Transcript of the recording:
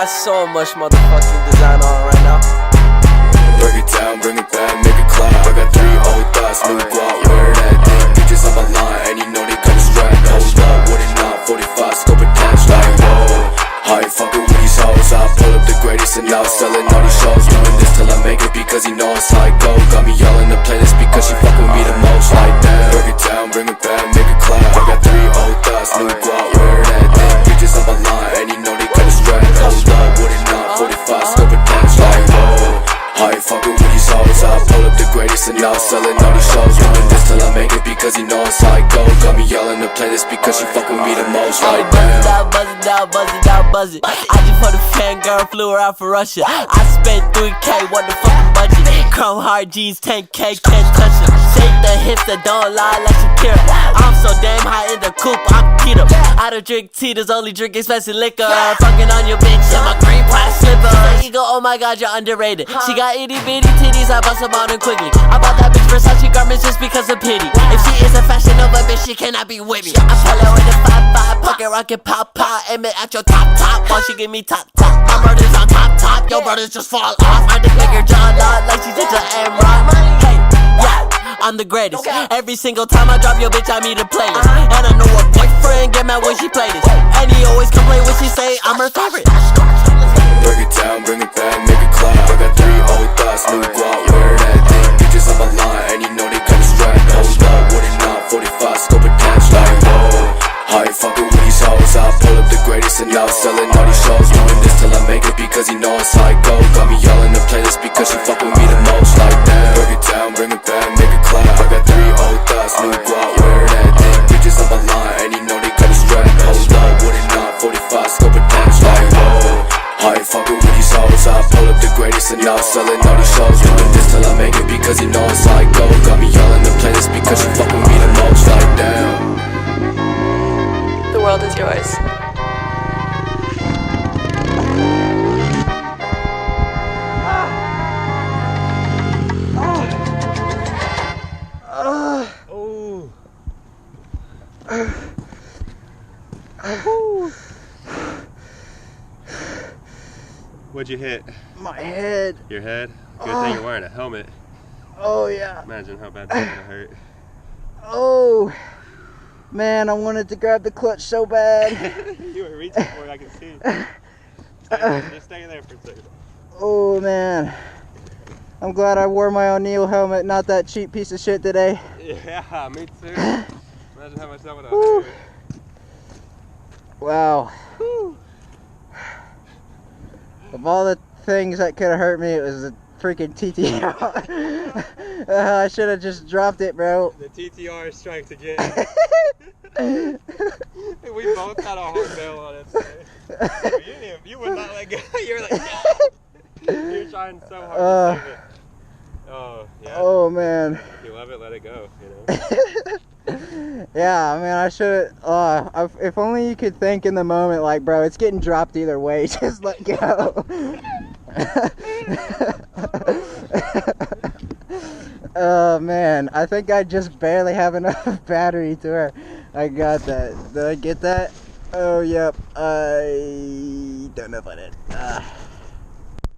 got so much motherfucking design on right now. Break it down, bring it back, make it clap. I got 3 old thoughts, new guap, wear that thing. Bitches on my line, and you know they got strapped. Hold up, what it not, 45 scope attached. Like whoa, I ain't fucking with these hoes. I pull up the greatest and now selling all these shows. Doing this till I make it because he know it's how it go. Got me yelling the playlist because she fuck with me the most. Like damn, break it down, bring it back, make it clap. I got 3 old thoughts, new guap, wear that thing. Bitches on my line, and you know they got strapped. Hold up, what it not, 45 scope attached. Like whoa, I ain't fucking with these hoes. I pull up the greatest and now selling all these shows. Doing this till I make it because he know it's how it go. Got me yelling the playlist because she fuck with me the most. Like damn, Buzz it out, buzz it out, buzz it. I just put a fangirl, flew her out for Russia. I spent 3K, what the fucking budget? Chrome hard G's, 10K, can't touch it. Shake the hips that don't lie like Shakira. I'm so damn high in the coupe, I'm keto. I don't drink tea, there's only drink expensive liquor. Fucking on your bitch in my green pie slipper. Ego, oh my god, you're underrated. She got itty bitty titties, I bust them on her quickly. I bought that bitch Versace garments just because of pity. If she is a Fashion Nova bitch, she cannot be with me. I pull her with a 5-5, pocket rocket pop pop, aim it at your top while she give me top. My brother's on top, your brothers just fall off. I just make her jaw lock like she's into M-Rock. Hey, yeah, I'm the greatest. Every single time I drop your bitch, I meet a playlist. And I know a boyfriend get mad when she play this. And he always complain when she say I'm her favorite. break it down, bring it back, make it clap. I got 3 old thoughts, new guap, wear that thing. Bitches on my line, and you know they got strapped. Hold up, what it not, 45 scope attached. Like whoa, I ain't fucking with these hoes. I pull up the greatest and now selling all these shows. Doing this till I make it because he know it's how it go. Got me yelling the playlist because she fuck with me the most. Like damn, break it down, bring it back, make it clap. I got 3 old thoughts, new guap, wear that thing. Bitches on my line, and you know they got strapped. Hold up, what it not, 45 scope attached. Like whoa, I ain't fucking with these hoes. I pull up the greatest and now selling all these shows. Doing this till I make it because he know it's how it go. Got me yelling the playlist because she fuck with me the most. Like damn, the world is yours. What'd you hit? My head. Your head? Good thing you're wearing a helmet. Oh yeah. Imagine how bad that's gonna hurt. Oh man, I wanted to grab the clutch so bad. You were reaching for it, I can see. Just stay there for a second. Oh man, I'm glad I wore my O'Neill helmet, not that cheap piece of shit today. Yeah, me too. Imagine how much that would have hurt. Wow. Whew. Of all the things that could have hurt me, it was a freaking TTR. I should have just dropped it, bro. The TTR strikes again. We both had a hard bail on it today. You would not let go. You were like, yeah. You're trying so hard to save it. Oh, yeah. Oh, man. If you love it, let it go, you know? Yeah, I mean, I should if only you could think in the moment, like, bro, it's getting dropped either way, just let go. Oh, man, I think I just barely have enough battery to where I got that. Did I get that? Oh, yep, I don't know if I did.